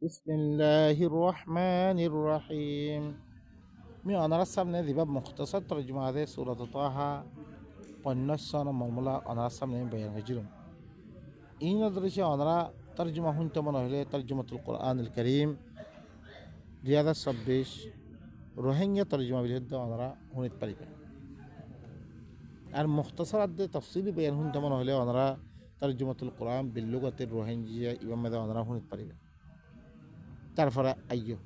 بسم الله الرحمن الرحيم. من أنا رسم نذي باب مختصر ترجمة هذه سورة طه والنص مرملا أنا رسم نذي بيان غجرم إن درجة أنا ترجمة هنت من أهل ترجمة القرآن الكريم رياض الصبيش روهينيا ترجمة بالهدى أنا هنت بريبة المختصر هذا تفصيل بيان هنت من أهل أنا ترجمة القرآن باللغة الروهينجية إمام ماذا أنا هنت بريبة تعرف أيوه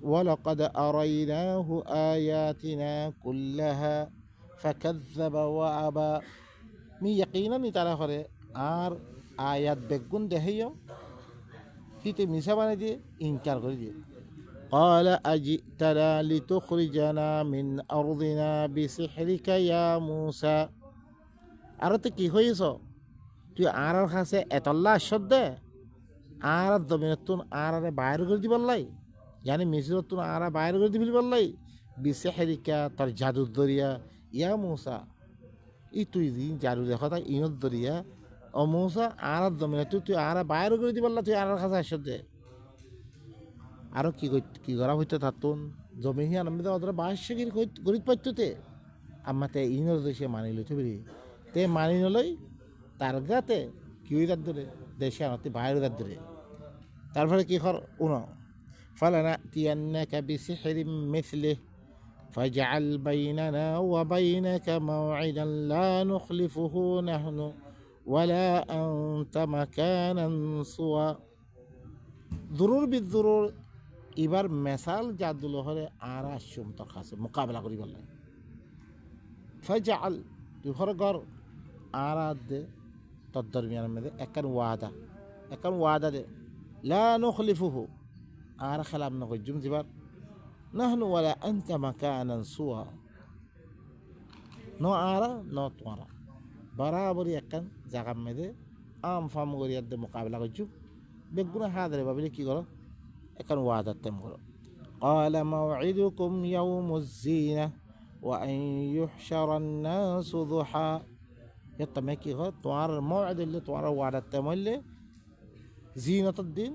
ولقد أريناه آياتنا كلها فكذب وأبى من يقينا نتعالى خير آر آيات بكون دهيو هيت مسابنا دي إنكار دي قال أجئتنا لتخرجنا من أرضنا بسحرك يا موسى أردت كي هويسو تو آرار خاصة أتلا شد آرار دمينتون آرار باير دي بالله يعني মিশরতুন আরা বাইরে করে দিবি বললাই বিসেহরিকা তার জাদুর দরিয়া ইয়া মুসা ই তুই দিন জাদু দেখো তা ইনত দরিয়া ও মুসা আরা দমিনা তুই আরা বাইরে করে দিবি বললা তুই আরার কাছে আসতে দে আরো কি করা হইতে থাতুন জমিহি আনন্দ ওদের বাসে গরিব পাইতে আমাতে ইনত দেশে মানি লইতে পারি তে মানি নলই তার গাতে কি হই তার ধরে দেশে আনতে বাইরে তার ধরে তারপরে কি কর উনো فلنأتينك بسحر مثله فاجعل بيننا وبينك موعدا لا نخلفه نحن ولا أنت مكانا سوى ضرور بالضرور এবার মেসাল জাদুল হরে আর আসুম তোর কাছে মোকাবেলা করি বললে ফাজাল তুই হরে গর আর দে তোর দরমিয়ানের মধ্যে একান ওয়াদা দে লা নখলিফুহু আর খেলাম না কইজুম জিবার নাহনু ওয়ালা আনতা মাকানান সুয়া নো আরা নো তোরা বরাবরই একান জায়গা মেদে আম ফাম গরিয়ার দে মোকাবেলা কইজুম বেগুনা হাদরে বাবিলে কি করো একান ওয়াদাত তেম করো قال موعدكم يوم الزينة وأن يحشر الناس ضحى يتمكي غو توار موعد اللي توار وعدت تملي زينة الدين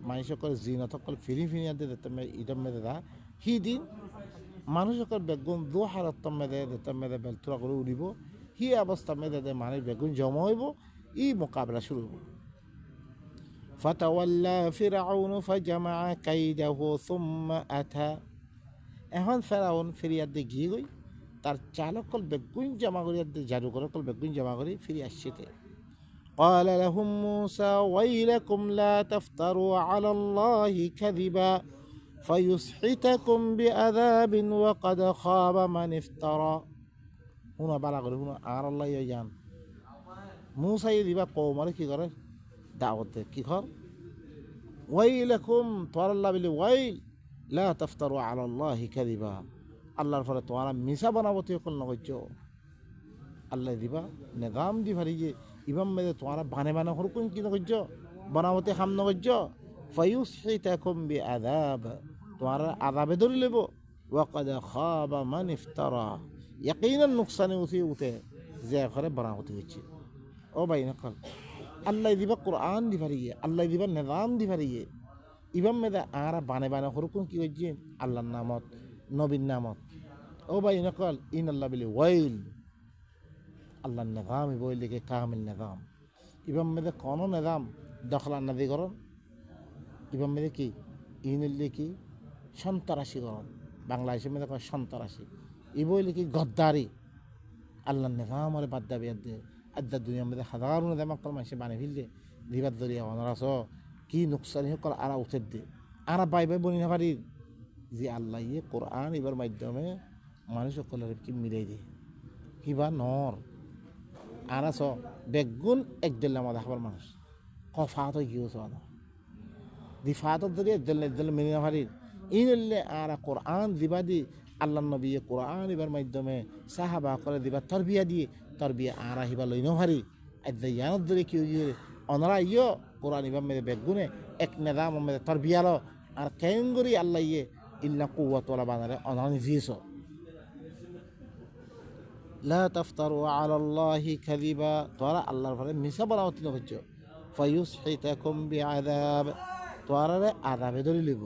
মানুষ সকল জিনত সকল ফিরি ফিরিয়াতে দেতমে ইদম মেদে দা হি দিন মানুষ সকল বেগুন দু হারতম মেদে দেতম মেদে বেলতুরা করে উড়িব হি অবস্থা মেদে দে মানুষ বেগুন জমা হইব ই মোকাবেলা শুরু হইব فتولى فرعون فجمع كيده ثم أتى এখন ফেরাউন ফিরিয়ার দিয়ে গিয়ে গই তার চালকল বেগুন জমা করিয়ার দিয়ে জাদুকর কল বেগুন জমা করে ফিরে আসছে قال لهم موسى ويلكم لا تفتروا على الله كذبا فيسحتكم بعذاب وقد خاب من افترى هنا بلغ هنا আর আল্লাহ জান موسى দিবা কওমারে কি করে দাওয়াত কি কর ওয়াইলাকুম তোয়াল্লাহ বিল ওয়াইল লা তাফতারু আলা আল্লাহ কাযিবা আল্লাহর ফলে তোমরা মিছা বানাবতে কল নগজ্জ আল্লাহ দিবা নিজাম দি ভারিয়ে ইমাম মেদে তোমরা বানে হরকুন কি নগজ্জ বানাবতে খাম নগজ্জ ফায়ুসহিতাকুম বিআযাব তোমরা আযাবে ধরে লব ওয়াকাদ খাবা মান ইফতারা ইয়াকিনান নুকসানে উঠে যে করে বানাবতে হচ্ছে ও ভাই নকল আল্লাহ দিবা কোরআন দি ভারিয়ে আল্লাহ দিবা নিজাম দি ভারিয়ে ইমাম মেদে আরা বানে হরকুন কি হচ্ছে আল্লাহর নামত নবীর নামত ও ভাই নকল ইন আল্লাহ বিল ওয়াইল আল্লাহর নিজাম বই লিখে কামিল নিজাম ইবাম মেদে কোনো নিজাম দখল আন্নাদি করন ইবাম মেদে কি ইনুল্লি কি সন্ত্রাসী করন বাংলাদেশের মেদে কয় সন্ত্রাসী ই বই লিখি গদ্দারি আল্লাহর নিজাম আরে বাদ দাবি আদ্দা দুনিয়ার মধ্যে হাজারো নিজাম কল মানুষে বানিয়ে ফেললে দিবার দরিয়া অনারাস কি নুকসানি কল আরা উঠে দে আরা বাই বনি না পারি যে আল্লাহ ইয়ে কোরআন এবার মাধ্যমে মানুষ সকলের কি মিলাই দে কিবা নর আনাস বেগুন একদল আমাদের খাবার মানুষ কফাত গিয়েছ দি ফাতর ধরে একদল মেনে না পারি ইনলে আরা কোরআন দিবা দি আল্লাহ নবী কোরআন এবার মাধ্যমে সাহাবা করে দিবা তরবিয়া দিয়ে তরবিয়া আরা হিবা লই নারি ইয়ানত ধরে কি অনরা ইয় কোরআন ইবার মেয়ে বেগুনে এক নেদাম মেয়ে তরবিয়ালো আর কেঙ্গরি আল্লাহ ইয়ে ইল্লা কুয়াত ওলা বানারে অনানি জিস لا تفتروا على الله كذبا ترى الله فرد مسا بلاوتنا فجو فيسحتكم بعذاب তোয়ারে আদাবে ধরে লিব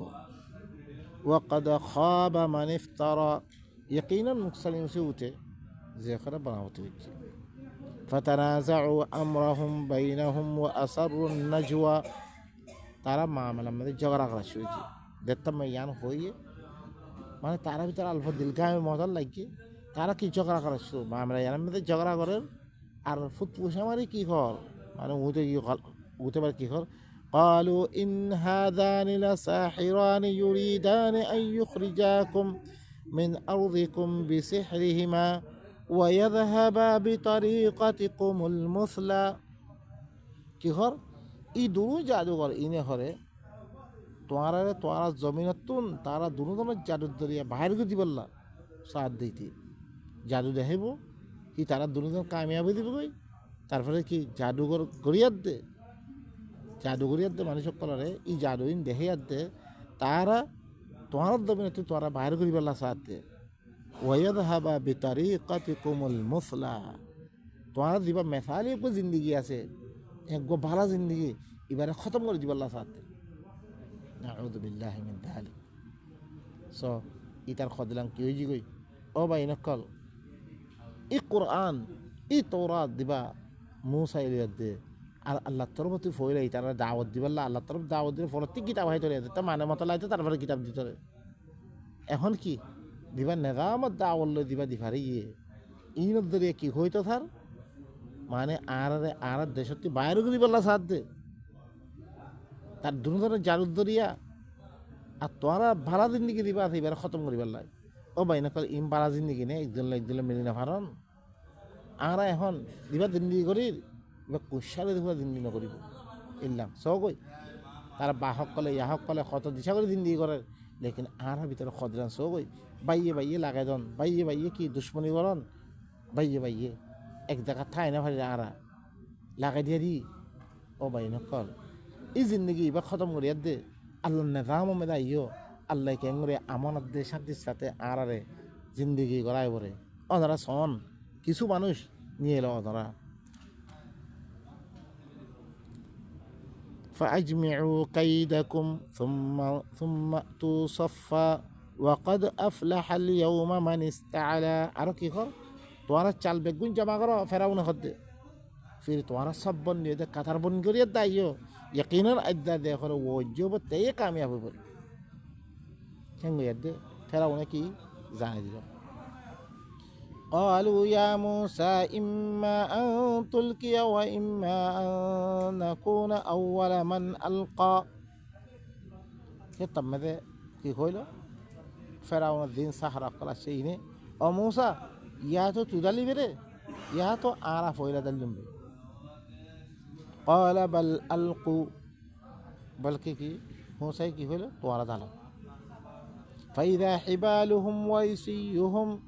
ওয়াকাদ খাবা মান ইফতারা ইয়াকিনান মুকসালিম সে উঠে যে করে বানাতে হচ্ছে فتنازعوا أمرهم بينهم وأسروا النجوى তারা মামলার মধ্যে ঝগড়া করা শুরু হয়েছে দেখতাম ইয়ান হয়ে মানে তারা ভিতরে অল্প দিলগামে মজার লাগে তারা কি ঝগড়া করা শুরু মামলা ইয়ানের মধ্যে ঝগড়া করেন আর ফুট পুষা মারি কি কর মানে উঠে পারে কি কর قالوا إن هذان لساحران يريدان أن يخرجاكم من أرضكم بسحرهما ويذهبا بطريقتكم المثلى কি কর ই দুনো জাদুঘর ইনে হরে তোয়ারা জমিনতুন তারা দুনো ধরনের জাদুর দরিয়া বাহির করে দিবল্লা সাথ দিতে জাদু দেখাইব কি তারা দুজন কামিয়াবি দিব কই তারপরে কি জাদুঘর গড়িয়াত দে মানুষ সকলরে ই জাদুইন দেখাইয়াত দে তারা তোমার জমিনতুন তোরা বাহির করে দিবল্লা সাথ দে ওয়াইয়াদহাবা বিতারিকাতিকুমুল মুসলা তোমার দিবা মেসালি এক জিন্দগি আছে এক ভালো জিন্দগি এবারে খতম করে দিবল্লা সাথ দে নাউযু বিল্লাহি মিন যালিক সো ইতার খদলাম কি হইজি কই ও ভাই নকল ই কোরআন ই তৌরাত দিবা মুসা ইলিয়াত দে আর আল্লাহ তরফতি ফইলে ইতারা দাওয়াত দিবল্লা আল্লাহ তরফ দাওয়াত দিলে ফরতি কিতাব হাই তোরে তা মানে মত লাইতে তারপরে কিতাব দিতে এখন কি দিবা নেজামত দাওয়াল্লে দিবা দিফারে ইয়ে ইনত দরিয়া কি হইতো থার মানে আর দেশতি বাইরে করে দিবল্লা সাথ দে তার দুনো ধরনের জারুদ দরিয়া আর তোরা ভাড়া জিন্দিগি দিবা আছে এবার খতম করি পারলাই ও ভাই না ইম ভাড়া জিন্দিগি নে একজন মিলি না পারন আর এখন দিবা জিন্দিগি করি এবার কুশালে দেখবা জিন্দিগি নকরিব ইল্লাম সগই তারা বাহক কলে ইয়াহক কলে কত দিশা করে জিন্দিগি করে লেকিন আর ভিতরে খদরান সগই বাইয়ে লাগাই দন বাইয়ে কি দুশ্মনী করন বাইয়ে এক জায়গা ঠাই না ভারি আরা লাগাই দিয়া দি ও ভাই নকল এই জিন্দগি এবার খতম করিয়া দে আল্লাহ নেজাম মেদা ইয়ো আল্লাহ কেঙ্গরে আমানত দে শান্তির সাথে আরে জিন্দগি গড়াই পরে অধরা সন কিছু মানুষ নিয়ে এলো অধরা فأجمعوا كيدكم ثم أتوا صفا وقد أفلح اليوم من استعلى আরো কি কর তোমার চাল বেগুন জমা করো ফেরাউন হদ্দে फिर तुम्हारा सब बन नहीं होता कथार बन करिए दाइयो यकीनन अद्दा देखो वो जो बताइए कामयाब हो बोली क्या याद ठहरा उन्हें की जाने दिया قالوا يا موسى إما أن تلقي وإما أن نكون أول من ألقى كتب ماذا كي خويلو فرعون الدين سحرة قال شيء نه أو موسى يا تو تدلي بره يا تو أعرف ولا دلهم بره قال بل ألقوا بلکہ کی موسى کی ہوئے توارا دالا فإذا حبالهم وعصيهم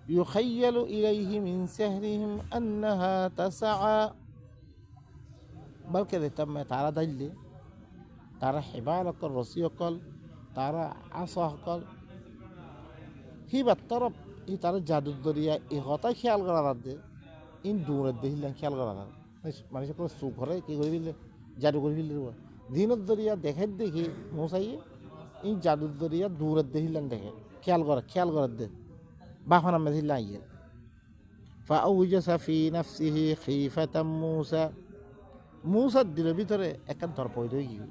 يخيل إليه من سحرهم أنها تسعى بلکہ تم تارا دللي تارا حبالك الرسيقل تارا عصاقل هي بالطرب هي تارا جادو الدريا إغطى خيال غرارات دي إن دور الدهيلان خيال غرارات মানুষ কোনো চুপ করে কী করে দিলে জাদু করে দিলে দিনের দরিয়া দেখে দেখি মশাইয়ে এই জাদুর দরিয়া দূরের দেখিলেন দেখে খেয়াল করার দে বাহন আমরা দিলে আইয়ে فأوجس في نفسه خيفة موسى দিলের ভিতরে একটা ধরপড় হয়ে গিয়ে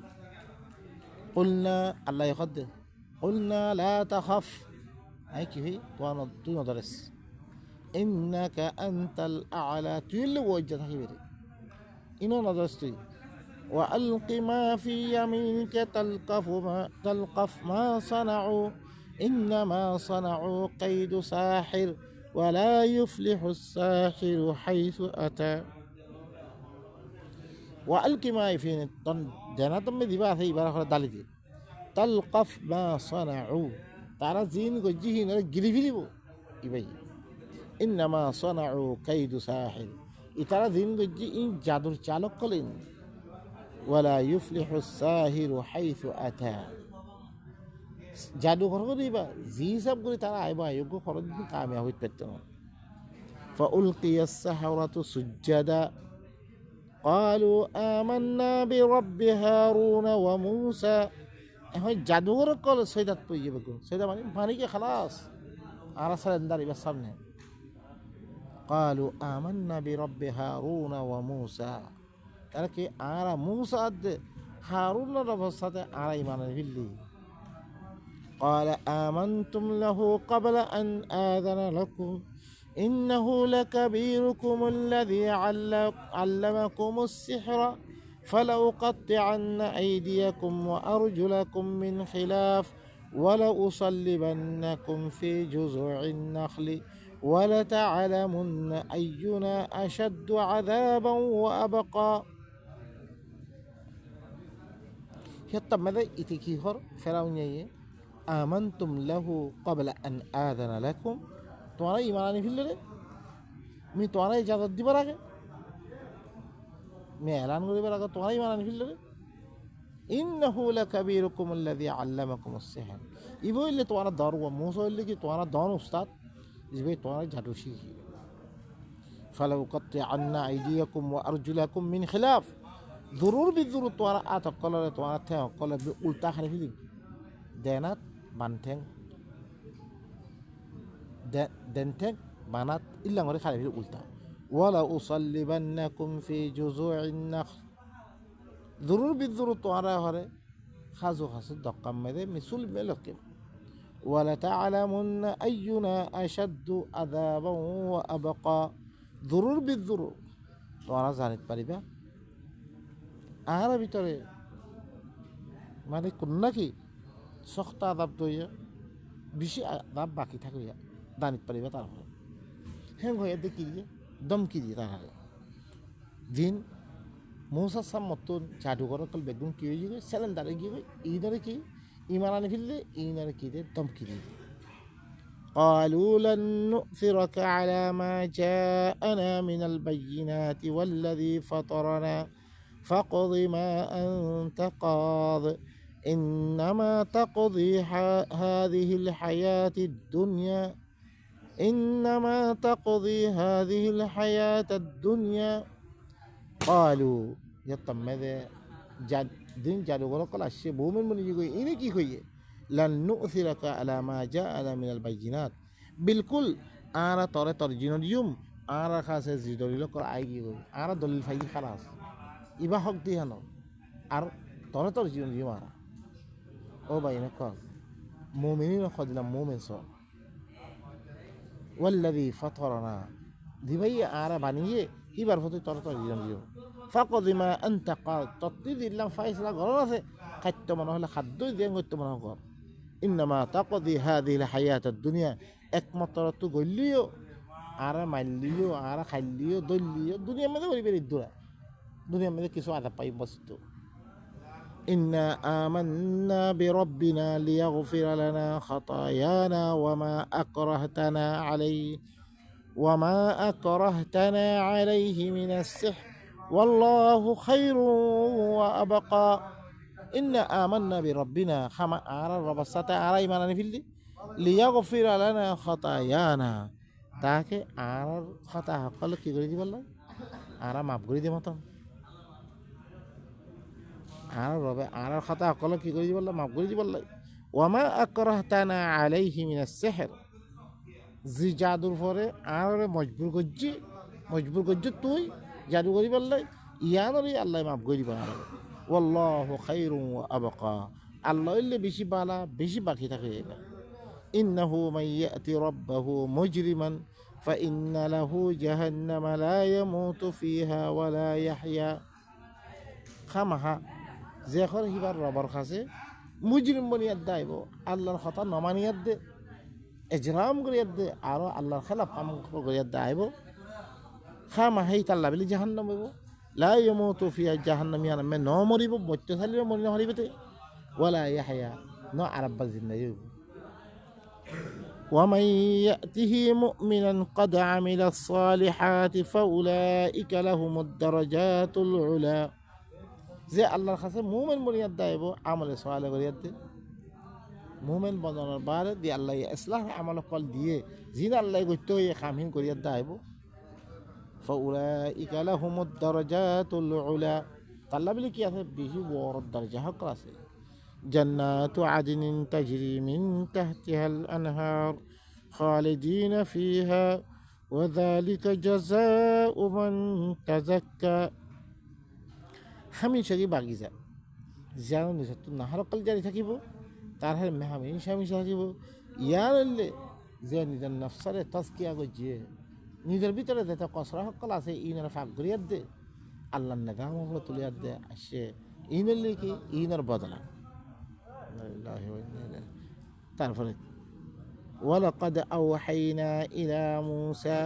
قلنا আল্লাহ يخد قلنا لا تخف আই কি হই তুই নদরেস إنك أنت الأعلى তুই اللي وجه থাকবি إنه نظرتي وألق ما في يمينك تلقف ما صنعوا إنما صنعوا كيد ساحر ولا يفلح الساحر حيث أتى وألق ما في جنات من ذباح يبارك دالتي تلقف ما صنعوا ترى زين وجهي نرجلي فيلو يبي إنما صنعوا كيد ساحر ইতারা দিন গজ্জি ইন জাদুর চালক কলেন ওয়ালা ইউফলিহু সাহিরু হাইসু আতা জাদু করব দিবা জি সব করে তারা আইবা আয়োগ্য খরচ দিন কামিয়াব হইতে পারত না ফাউলকিয়া সাহারাতু সুজ্জাদা قالوا آمنا برب هارون وموسى এখন জাদুঘর কল সৈদাত পই যাবে কোন সৈদা মানে পানিকে খালাস আর সারেন্দার এবার সামনে قالوا آمنا برب هارون وموسى তারা কি আর মুসা হারুনের অবস্থাতে আর ইমান বিল্লি قال آمنتم له قبل أن آذن لكم إنه لكبيركم الذي علمكم السحر فلأقطعن أيديكم وأرجلكم من خلاف ولأصلبنكم في جذوع النخل ولتعلمن أينا أشد عذابا وأبقى يطب ماذا إتكيهر فرعون آمنتم له قبل أن آذن لكم তোমার ইমান আনি ফেললে রে আমি তোমার ইজাজত দিবার আগে আমি এলান করিবার আগে তোমার ইমান আনি ফেললে রে ইন্নাহু লাকাবীরুকুম আল্লাযী আল্লামাকুমুস সিহর ইবইলে তোমার দরব মুসা হইলে কি তোমার দন উস্তাদ ইবে তোমার জাদু শিখি ফালাউ কাত্তা'আন্না আইদিয়াকুম ওয়া আরজুলাকুম মিন খিলাফ জরুর বিজরুর তোমার আতকলরে তোমার ঠে কলে উল্টা খালি ফেলি দেনাত বানঠেং দেনঠেং বানাত ইল্লা করে খালি ফেলি উল্টা ওয়ালা উসাল্লিবান্নাকুম ফি জুযু'ইন নাখল জরুর বিজরুর তোমার হরে খাজু খাসু দক্কাম মেদে মিসুল মেলকিম ওয়ালা তা'লামুন্না আইয়ুনা আশাদ্দু আযাবান ওয়া আবকা জরুর বিজরুর তোমরা জানিত পারিবা আর ভিতরে মানে কোন নাকি সখত আদাব দইয়া বেশি আদাব বাকি থাকিয়া জানিত পারিবা তারপরে হ্যাঁ হয়ে দেখি দিয়ে দমকি দিয়ে তার দিন মৌসা সাম মতন জাদুঘর কল বেগুন কি হয়ে যাবে স্যালেন্ডারে গিয়ে ইনারে কি ইমান আনি ফেললে ইনারে কি দিয়ে দমকি দিয়ে قالوا لن نؤثرك على ما جاءنا من البينات والذي فطرنا فاقض ما أنت قاض إنما تقضي هذه الحياة الدنيا إنما تقضي هذه الحياة الدنيا قالوا يطم ماذا دين جالو غلق الشيء بومن من يقول إني كي خويه لن نؤثرك على ما جاءنا من البينات بالكل أنا ترى ترجين اليوم أنا خاصة زيدولي لك أيجي أنا دليل فاي خلاص ইবা হক দিয়ে হানো আর তরে তোর জীবন দিয়ে মারা ও ভাই না কল মুমিনিন খদিলাম মুমিন সব ওয়াল্লাযী ফাতারানা দিবাই আর বানিয়ে ইবার ফতে তরে তোর জীবন দিও ফাকদি মা আনতা কাল তত্তি দিলাম ফাইসলা গরম আছে খাদ্য মনে হলে খাদ্য দিয়ে গত্য মনে কর ইন্নামা তাকদি হাদিহিল হায়াতাদ দুনিয়া একমাত্র তো গল্লিও আর মাইলিও আর খাইলিও দলিও দুনিয়ার মধ্যে করিবে ইদুরা দুনিয়ার মধ্যে কিছু আদা পাই বস্তু ইন্না আমান্না বিরাব্বিনা লিয়াগফিরা লানা খাতায়ানা ওয়ামা আকরাহতানা আলাইহি মিনাস সিহর ওয়াল্লাহু খায়রুন ওয়া আবকা ইন্না আমান্না বিরাব্বিনা খামা আর রবের সাথে আর ঈমান আনি ফেললি লিয়াগফিরা লানা খাতায়ানা তাকে আর খাতা সকল কি করে দিবার লাগে আর মাফ করে দিব মতন আর রবে আর খাতা সকল কি করে দিবার লাগে মাফ করে দিবার লাগে ওয়ামা আকরাহতানা আলাইহি মিনাস সিহর জি জাদুর পরে আর মজবুর গজ্জি তুই জাদু করিবার লাগে ইয়ানরে আল্লাহ মাফ করে দিবা আর ওয়াল্লাহু খায়রুন ওয়া আবকা আল্লাহ ইল্লে বেশি বালা বেশি বাকি থাকে না ইন্নাহু মান ইয়াতি রাব্বাহু মুজরিমান فإن له جهنم لا يموت فيها ولا يحيا খামাহা জেখর হিবার রবার কাছে মুজরিম বনিয়াদ দাইব আল্লাহর কথা নমানিয়াদ দে ইজরাম করিয়াদ দে আর আল্লাহর খেলাফ কাম করিয়াদ দাইব খামাহাই তাল্লা বলি জাহান্নাম হইব লা ইয়ামুতু ফিহা জাহান্নামিয়ান মে ন মরিব বত্যশালী মরি ন হরিবতে ওয়ালা ইয়াহয়া ন আরাব্বা জিন্নাহ হইব ومن يأته مؤمنا قد عمل الصالحات فأولئك لهم الدرجات العلى যে আল্লাহর কাছে মুমিন বনিয়াদ দাইব আমলে সালেহ করিয়াদ দে মুমিন বনানোর বারে দি আল্লাহ ইসলাহ আমল কল দিয়ে জিন আল্লাহ গত্য হয়ে কামহীন করিয়াদ দাইব ফাউলাইকা লাহুমুদ দারাজাতুল উলা তাল্লা বলে কি আছে বেশি বড় দরজা হক আছে জান্নাতু আদনিন তাজরি মিন তাহতিহাল আনহার খালিদিনা ফিহা ওয়া যালিকা জাযাউ মান তাযাক্কা হামিশারি বাগিচা যেন নিজের নাহারকাল জারি থাকিব তার হামিশা হামিশা থাকিব ইয়ার যে নিজের নফসারে তজকিয়া করছে নিজের ভিতরে যেটা কসরা সকল আছে ইনার ফাঁক ঘুরিয়ার দে আল্লাহ নেগাম তুলিয়ার দে আসে ইনের লিখি ইনের বদলা তারপরে ওয়ালাকাদ আওহাইনা ইলা মুসা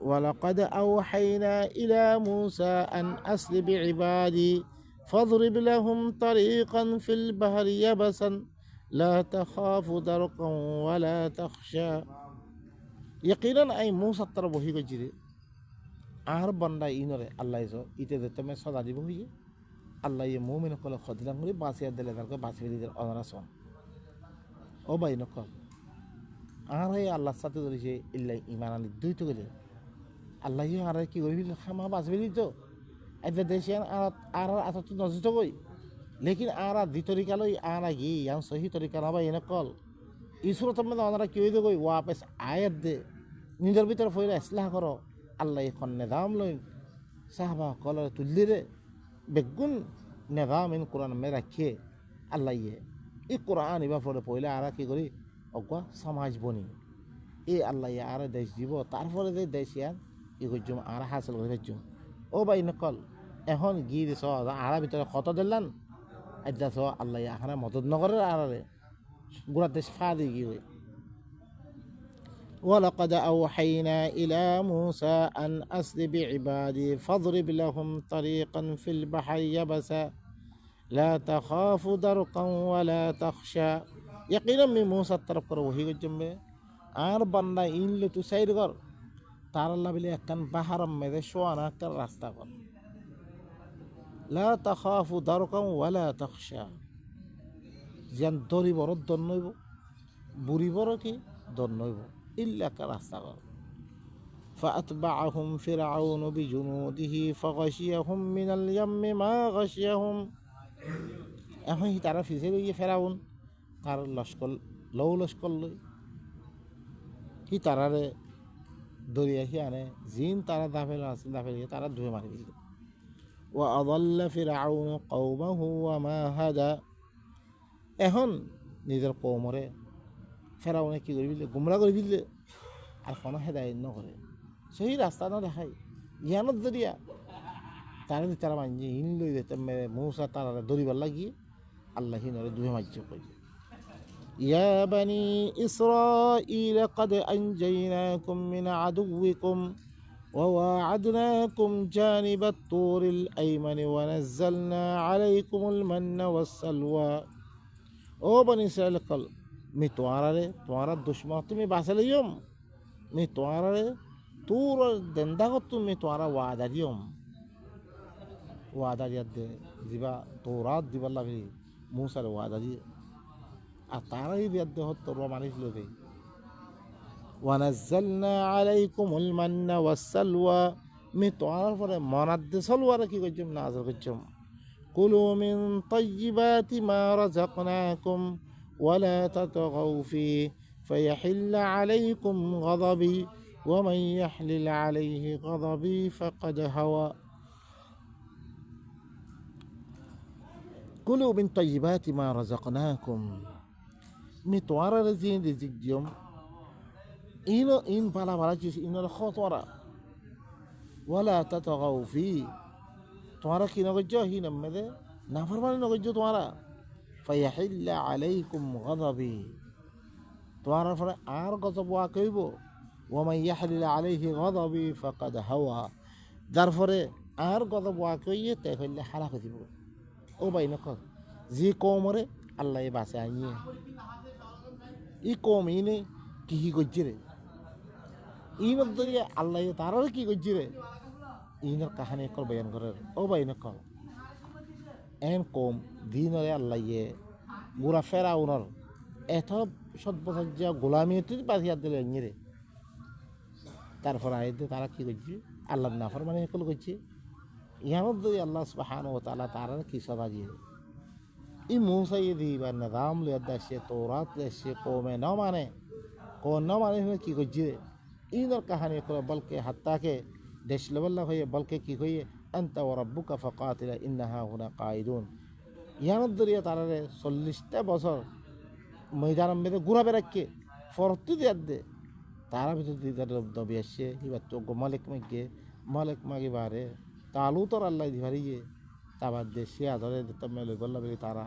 ولقد أوحينا إلى موسى أن أسر بعبادي فاضرب لهم طريقا في البحر يبسا لا تخاف درقا ولا تخشى يقينا أي موسى ترى بوهي جري আর বন্ডা ইনরে আল্লাহ ইতে দিতে মে সদা দিব হইয়ে আল্লাহ ইয়ে মুমিন কলে খদিলাম করে বাঁচিয়ে দিলে তারকে বাঁচিয়ে দিলে অনারা সন ও ভাই নকল আর এই আল্লাহর সাথে ধরেছে ইল্লাই ইমান আনি দুই তো গেলে আল্লাহ আর কি করবি খামা বাঁচবি তো এতে দেশে আর আত নজিত কই লেকিন আর দি তরিকা লই আর গি ইয়ান সহি তরিকা না ভাই নকল ইসুরত মধ্যে ওনারা কি হইতে কই ওয়াপেস আয়াত দে নিজের ভিতরে ফইরা ইসলাহ করো আল্লাহ এখন নেদাম লই সাহাবা কলরে তুললি রে বেগুন নেদাম ইন কোরআন মে রাখিয়ে আল্লাহ ইয়ে এই কোরআন এবার পরে পইলে আর কি করি অগুয়া সমাজ বনি এই আল্লাহ আর দেশ দিব তারপরে যে দেশ ইয়ার ই করছুম আর হাসিল করে ফেলছুম ও ভাই নকল এখন গি দিস আর ভিতরে কত দিলাম আজ যাস আল্লাহ এখানে মদত নগরের আরে গোড়া দেশ ফা দিয়ে গিয়ে ولقد أوحينا إلى موسى أن أسر بعبادي فاضرب لهم طريقا في البحر يبسا لا تخاف درقا ولا تخشى يقينا من موسى الطرف كره وهي جنبه আর বান্দা ইনলে তু সাইড কর তার আল্লাহ বলে একখান বাহারম মেদে শোয়ানা একটা রাস্তা কর লা তাখাফু দারকাম ওয়ালা তাখশা যেন দরি বড় দর নইব বুড়ি বড় কি দর নইব ইল্লা একটা রাস্তা কর فأتبعهم فرعون بجنوده فغشيهم من اليم ما غشيهم এখন তারা ফিসে গিয়ে ফেরাউন তার লস্কর লৌ লস্কর লই কি তারারে দরিয়া কি আনে জিন তারা দাফেল আছে দাফেল তারা ধুয়ে মারি দিল ও আদাল্লা ফিরআউন কওমাহু ওয়া মা হাদা এখন নিজের কওমরে ফেরাউনে কি করে দিলে গুমরা করে দিলে আর কোনো হেদায়েত নকরে সেই রাস্তা না দেখাই ইয়ানত দরিয়া তারা মানছে ইন লই দিতে মৌসা তারা দরিবার লাগিয়ে আল্লাহ হিনরে ধুয়ে মারছে কই يا بني إسرائيل قد أنجيناكم من عدوكم وواعدناكم جانب الطور الأيمن ونزلنا عليكم المن والسلوى أو بني إسرائيل قال متوارى توارى دشمن تمي باسل اليوم متوارى طور دندغت متوارى وعد اليوم وعد اليد زبا تورات دي والله في موسى وعد اليوم আর তারাই বেদ্য হতো মানিছিল রে ওয়ানাজ্জালনা আলাইকুমুল মান্না ওয়াসসালওয়া মি তোয়ার পরে মনাদ্দে সলওয়ার কি করছম নাযিল করছম কুলু মিন তাইয়্যিবাতি মা রাযাকনাকুম ওয়ালা তাতগাউ ফি ফায়াহিল্লা আলাইকুম গাযাবি ওয়া মান ইয়াহলিল আলাইহি গাযাবি ফাকাদ হাওয়া কুলু মিন তাইয়্যিবাতি মা রাযাকনাকুম মি তোয়ারা রেজিন রিজিক দিয়ম ইনো ইন পালা পালা চিস ইনোর খতরা ওয়ালা তাতগাউ ফি তোমরা কি নগজ্জ হি নমদে নাফরমানি নগজ্জ তোমরা ফায়াহিল্লা আলাইকুম গাযাবি তোমরা পরে আর গজব ওয়া কইব ওয়া মান ইয়াহলিল আলাইহি গাযাবি ফাকাদ হাওয়া যার পরে আর গজব ওয়া কইয়ে তে হইলে হালাক দিব ও ভাই নকল জি কওমরে আল্লাহ বাসে আইয়ে ই কম ইনে কি করছে রে ইনের দরিয়া আল্লাহ তারাও কি করছে রে ইনের কাহানি একর বয়ান করে ও ভাই নকল এন কম দিনরে আল্লাহ ইয়ে গুড়া ফেরাউনর এত সৎ বছর যা গোলামি বাঁচিয়ে দিলে রে তারপর আইতে তারা কী করছে আল্লাহর নাফরমানি একল করছে ইহানত যদি আল্লাহ সুবহানাহু ওয়া তাআলা তারা কি সদা দিয়ে ই মূসা ইদি বা নিজাম লিয়ে আসছে তৌরাত লিয়ে আসছে কৌমে ন মানে কৌম ন মানে কী করছে ইনর কাহানি করে বলকে হাত্তাকে দেশ লেভেল হয়ে বলকে কী হয়ে আনতা ওয়া রাব্বুকা ফাকাতিলা ইন্নাহা হুনা কায়িদুন ইহানত দরিয়া তারারে 40টা বছর ময়দানের মধ্যে ঘুরা বেড়াচ্ছে ফরতু দিয়ে দে তারা ভিতর দিয়ে দবি আসছে এবার তো মালিক মাগি বারে তালু তোর আল্লাহ দিভারিয়ে তাবার দেশে আদরে দিতে মেলে বললা বলি তারা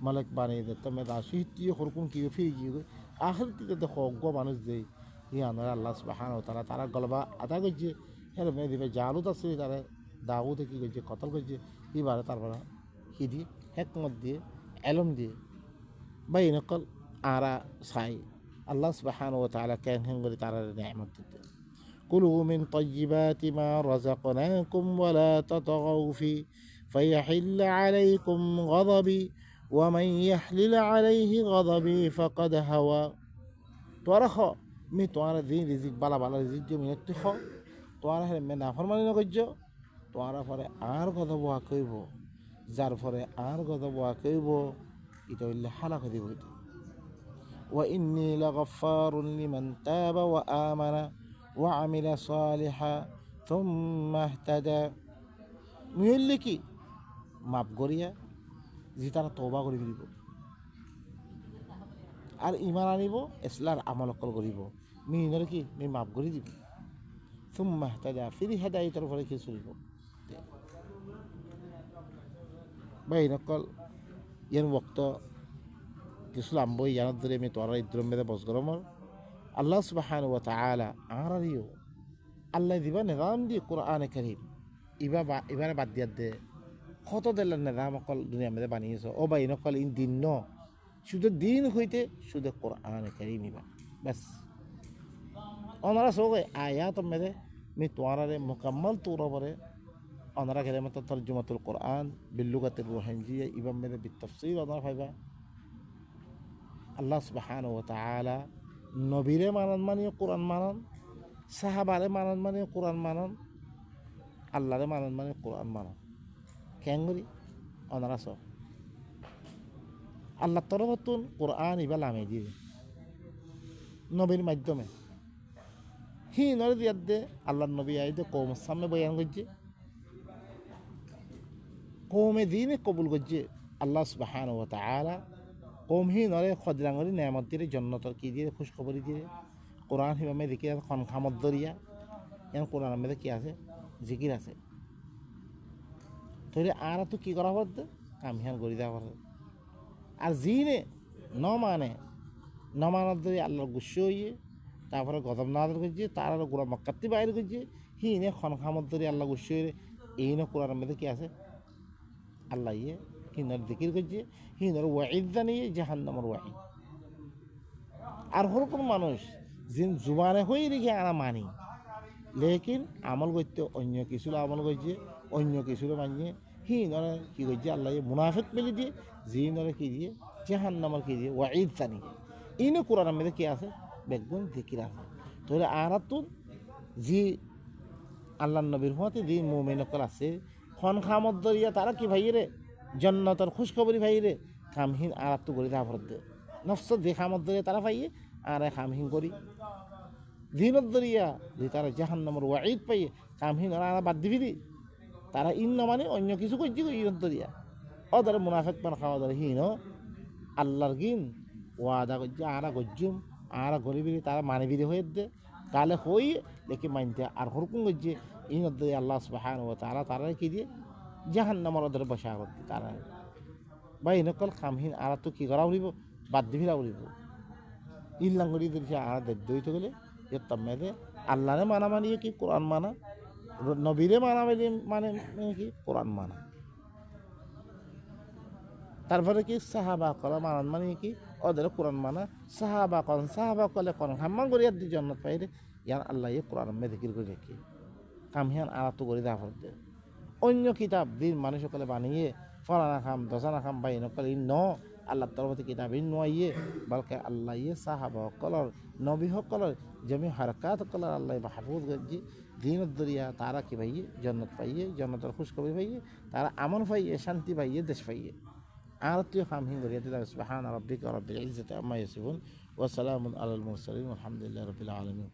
মালিক বানিয়ে দিতে মেয়ে আসিটিয়ে হরকুম কি ফিরে গিয়ে আখের দিকে দেখো অজ্ঞ মানুষ দেয় ই আনার আল্লাহ সুবহানাহু ওয়া তাআলা তারা গলবা আদা করছে হের মেয়ে দিবে জালুত আছে তারা দাউদে কী করছে কতল করছে এবারে তারপরে কি দিয়ে হেকমত দিয়ে এলম দিয়ে বাই নকল আরা সাই আল্লাহ সুবহানাহু ওয়া তাআলা কেন করে তারা নিয়ামত দিতে কুলু মিন তাইয়্যিবাতি মা রাযাকনাকুম ওয়া লা তাতগাউ ফি ফায়াহিল্লা আলাইকুম গাযাবি ওয়া মান ইয়াহলিল আলাইহি গাযাবি ফাকাদ হাওয়া তোরা খ মি তোরা দিন রিজিক বালা বালা রিজিক যে মিনতি খ তোরা হে মে নাফরমানি নকজ্জ তোরা পরে আর কথা বয়া কইব যার পরে আর কথা বয়া কইব এটা হইলে হালাক দিব এটা وإني لغفار لمن تاب وآمن وعمل صالحا ثم اهتدى মিহল্লে কি মাপ করিয়া যে তারা তওবা করে দিব আর ইমান আনিব ইসলার আমল অকল করিব মিনর কি মি মাপ করে দিব সুম্মা ইহতাদা ফিরি হেদায়েতের উপরে কি চলিব ভাই নকল ইয়ান ওয়াক্ত কিছু লাম্বই ইয়ানত ধরে আমি তোরা ইদ্রম মেদে বস গরমর আল্লাহ সুবহানাহু ওয়া তাআলা আরারিও আল্লাহ দিবা নিজাম দিয়ে কোরআনে কারীম এবারে বাদ দিয়া দে কত দেলার নিজাম অকল দুনিয়া মেদে বানিয়েছ ও ভাই নকল ইন দিন ন শুধু দিন হইতে শুধু কোরআনে কারীম ইবা বাস ওনারা সবাই আয়াত মেদে মি তোরারে মুকাম্মাল তোরা পরে ওনারা কেন মত তরজমাতুল কোরআন বিল্লুগাতির রোহিঙ্গিয়া ইবাম মেদে বিতাফসীর ওনারা পাইবা আল্লাহ সুবহানাহু ওয়া তাআলা নবীরে মানান মানে কোরআন মানান সাহাবারে মানান মানে কোরআন মানান আল্লাহরে মানান মানে কোরআন মানান কেন করি ওনারা সব আল্লাহ তরফতুন কোরআন ইবা লামে দিয়ে নবীর মাধ্যমে হি নরে দিয়ার দে আল্লাহর নবী আইদে কৌমের সামনে বয়ান করছে কৌমে দিনে কবুল করছে আল্লাহ সুবহানাহু ওয়া তাআলা কৌম হি নরে খদরাঙ্গরি নেয়ামত দিয়ে জন্নতর কি দিয়ে খুশখবরি দিয়ে কোরআন হিমামে দেখি খনখামত দরিয়া এখন কোরআন মধ্যে কি আছে জিকির আছে তাহলে আর তো কী করা পারত কামিহান করি দেওয়া পারে আর জিনে ন মানার ধরে আল্লাহর গুস্স হইয়ে তারপরে গজব নাদর করছে তার গোড়া মক্কাত্তি বাইর করছে হি নে খনখামত ধরে আল্লাহ গুস্স হয়ে এই ন কোরআন মধ্যে কি আছে আল্লাহ ইয়ে হিনর জিকির করছে হিনর ওয়াঈদ জানিয়ে জাহান্নামের ওয়াঈদ আর হরকম মানুষ যিন জুবানে হয়ে রেখে আনা মানি লেকিন আমল করতে অন্য কিছু আমল করছে অন্য কিছু মানিয়ে হিনরে কী করছে আল্লাহ মুনাফিক মেলে দিয়ে জিনরে কি দিয়ে জাহান্নামের কি দিয়ে ওয়াঈদ জানিয়ে ইনো কোরআনের মধ্যে কি আছে বেগুন জিকির আছে তাহলে আর তো জি আল্লাহ নবীর হতে যে মুমিনকল আছে খন খামত দরিয়া তারা কি ভাই রে জন্নতর খুশখবরি ভাই রে কামহীন আর তো করি তারপর দে নফস যে খামত দরিয়া তারা পাইয়ে আর কামহীন করি দিনত দরিয়া যে তারা জাহান্নামের ওয়াঈদ পাইয়ে কামহীন আর বাদ দিবি দি তারা ইন মানে অন্য কিছু করছি ইনত দরিয়া ওদের মুনাফিক পান খাওয়া ধরে হিন আল্লাহর গিন ওয়াদা করছে আরা গজ্জুম আরা গরিবি তারা মানবিরি হয়ে দে তাহলে হই দেখে মানতে আর হরকুম করছে ইনত দরিয়া আল্লাহ সুবহানাহু ওয়া তাআলা তারা কি দিয়ে জাহান্নামের ওদের বসা করতে তারা বা এনেকল কামহীন আর তো কী করা উড়িব বাদ দিবিরা উড়িব ইল্লাঙ্গড়ি দিয়েছে আর দইতে গেলে এ তম্মেদে আল্লাহরে মানা মানিয়ে কি কোরআন মানা নবীরে মানা মানে কি কোরআন মানা তারপরে কি সাহাবা কলা মানান মানে কি ওদের কোরআন মানা সাহাবা কলে কোরআন হাম্মান করে দি জন্নত পাইরে ইয়ার আল্লাহ কোরআন মেয়ে দিকির করে রেখে কামহিয়ান আর তো করে দেওয়া দে অন্য কিতাব দিন মানুষ সকলে বানিয়ে ফলানা খাম দশানা খাম বাই নকল ই ন আল্লাহ তরফতে কিতাব ই নয়ে বলকে আল্লাহ ইয়ে সাহাবা কলর নবী সকলর জমি হরকাত কলর আল্লাহ মাহফুজ গজ্জি দিনত দরিয়া তারা কি ভাইয়ে জন্নত পাইয়ে জন্নতর খুশখবরি পাইয়ে তারা আমন পাইয়ে শান্তি পাইয়ে দেশ পাইয়ে আর তুই খাম হিঙ্গরিয়া দিলা সুবহান রাব্বিকা রাব্বিল ইজ্জাতি আম্মা ইয়াসিফুন ওয়া সালামুন আলাল মুরসালিন আলহামদুলিল্লাহি রাব্বিল আলামিন।